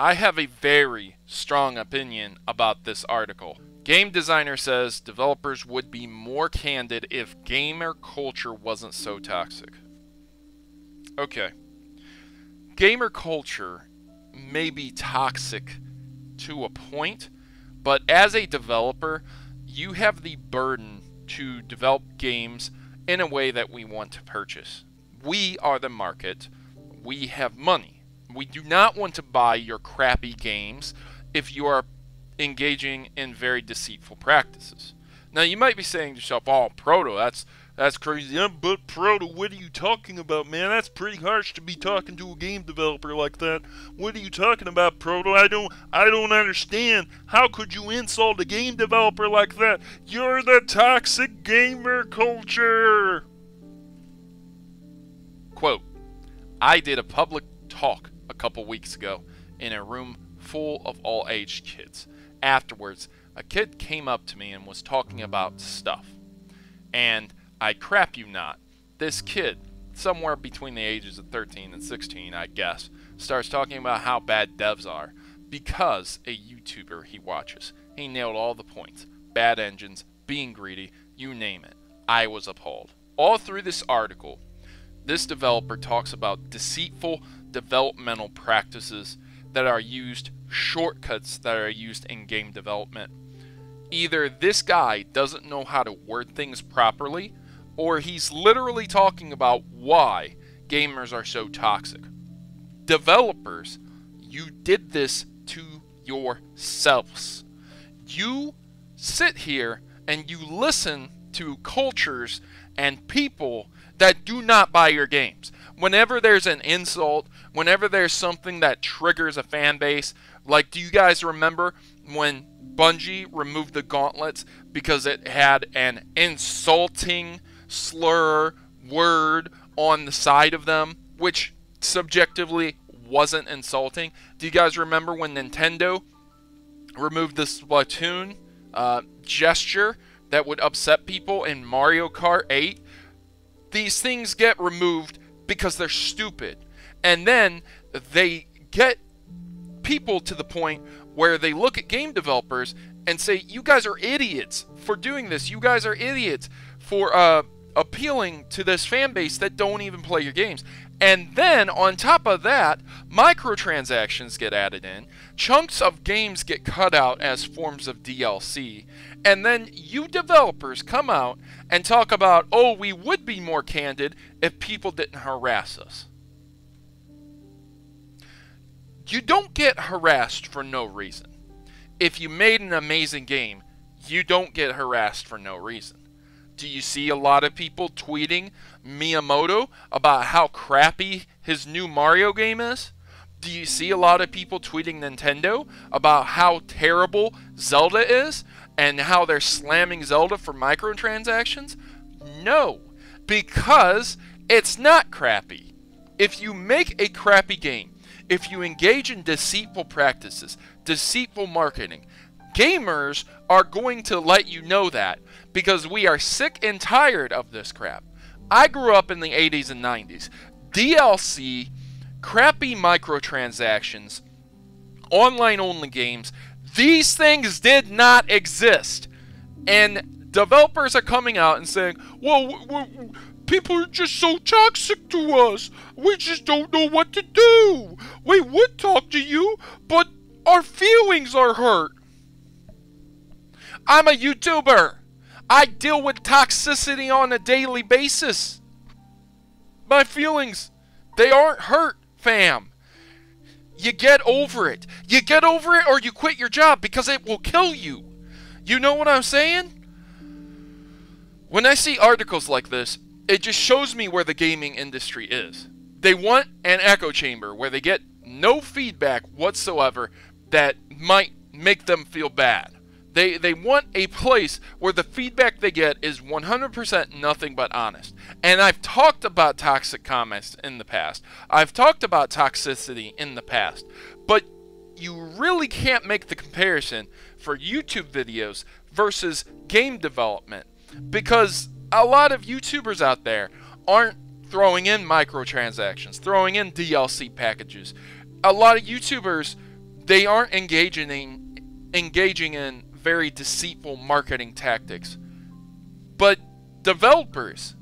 I have a very strong opinion about this article. Game designer says developers would be more candid if gamer culture wasn't so toxic. Okay. Gamer culture may be toxic to a point, but as a developer, you have the burden to develop games in a way that we want to purchase. We are the market. We have money. We do not want to buy your crappy games if you are engaging in very deceitful practices. Now you might be saying to yourself, oh, Proto, that's crazy. Yeah, but Proto, what are you talking about, man? That's pretty harsh to be talking to a game developer like that. What are you talking about, Proto? I don't understand. How could you insult a game developer like that? You're the toxic gamer culture. Quote, I did a public talk a couple weeks ago in a room full of all-age kids. Afterwards, a kid came up to me and was talking about stuff. And I crap you not, this kid, somewhere between the ages of 13 and 16, I guess, starts talking about how bad devs are because a YouTuber he watches. He nailed all the points. Bad engines, being greedy, you name it. I was appalled. All through this article, this developer talks about deceitful developmental practices that are used, shortcuts that are used in game development. Either this guy doesn't know how to word things properly, or he's literally talking about why gamers are so toxic. Developers, you did this to yourselves. You sit here and you listen to cultures and people that do not buy your games. Whenever there's an insult, whenever there's something that triggers a fan base, like, do you guys remember when Bungie removed the gauntlets because it had an insulting slur word on the side of them, which subjectively wasn't insulting? Do you guys remember when Nintendo removed the Splatoon gesture that would upset people in Mario Kart 8? These things get removed because they're stupid. And then they get people to the point where they look at game developers and say, you guys are idiots for doing this. You guys are idiots for appealing to this fan base that don't even play your games. And then, on top of that, microtransactions get added in, chunks of games get cut out as forms of DLC, and then you developers come out and talk about, oh, we would be more candid if people didn't harass us. You don't get harassed for no reason. If you made an amazing game, you don't get harassed for no reason. Do you see a lot of people tweeting Miyamoto about how crappy his new Mario game is? Do you see a lot of people tweeting Nintendo about how terrible Zelda is and how they're slamming Zelda for microtransactions? No, because it's not crappy. If you make a crappy game, if you engage in deceitful practices, deceitful marketing, gamers are going to let you know that because we are sick and tired of this crap. I grew up in the 80s and 90s. DLC, crappy microtransactions, online-only games, these things did not exist. And developers are coming out and saying, well, people are just so toxic to us. We just don't know what to do. We would talk to you, but our feelings are hurt. I'm a YouTuber. I deal with toxicity on a daily basis. My feelings, they aren't hurt, fam. You get over it. You get over it or you quit your job because it will kill you. You know what I'm saying? When I see articles like this, it just shows me where the gaming industry is. They want an echo chamber where they get no feedback whatsoever that might make them feel bad. They want a place where the feedback they get is 100% nothing but honest. And I've talked about toxic comments in the past. I've talked about toxicity in the past. But you really can't make the comparison for YouTube videos versus game development. Because a lot of YouTubers out there aren't throwing in microtransactions, throwing in DLC packages. A lot of YouTubers They aren't engaging in very deceitful marketing tactics. But developers,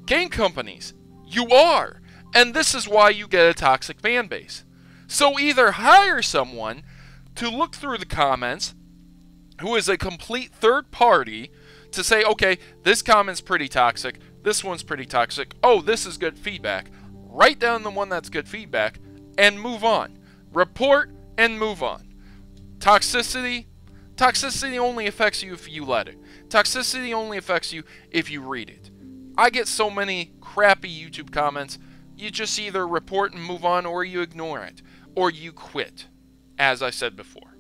game companies, you are. And this is why you get a toxic fan base. So either hire someone to look through the comments who is a complete third party to say, okay, this comment's pretty toxic, this one's pretty toxic, oh, this is good feedback. Write down the one that's good feedback and move on. Report and move on. Toxicity only affects you if you let it. Toxicity only affects you if you read it. I get so many crappy YouTube comments, you just either report and move on, or you ignore it, or you quit, as I said before.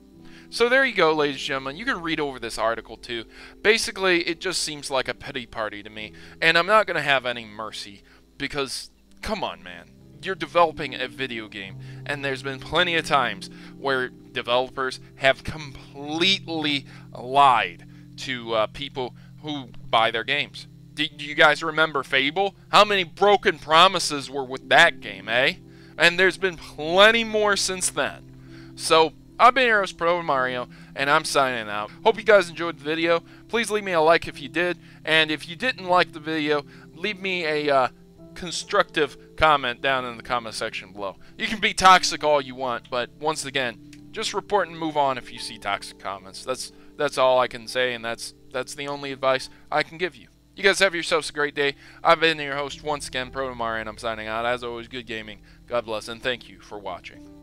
So there you go, ladies and gentlemen. You can read over this article too. Basically, it just seems like a pity party to me, and I'm not going to have any mercy, because, come on, man. You're developing a video game, and there's been plenty of times where developers have completely lied to people who buy their games. Do you guys remember Fable? How many broken promises were with that game, eh? And there's been plenty more since then. So, I've been your host, Protomario, and I'm signing out. Hope you guys enjoyed the video. Please leave me a like if you did, and if you didn't like the video, leave me a constructive comment down in the comment section below. You can be toxic all you want, but once again, just report and move on if you see toxic comments. That's all I can say, and that's the only advice I can give you. You guys have yourselves a great day. I've been your host once again, Protomario, and I'm signing out. As always, good gaming. God bless, and thank you for watching.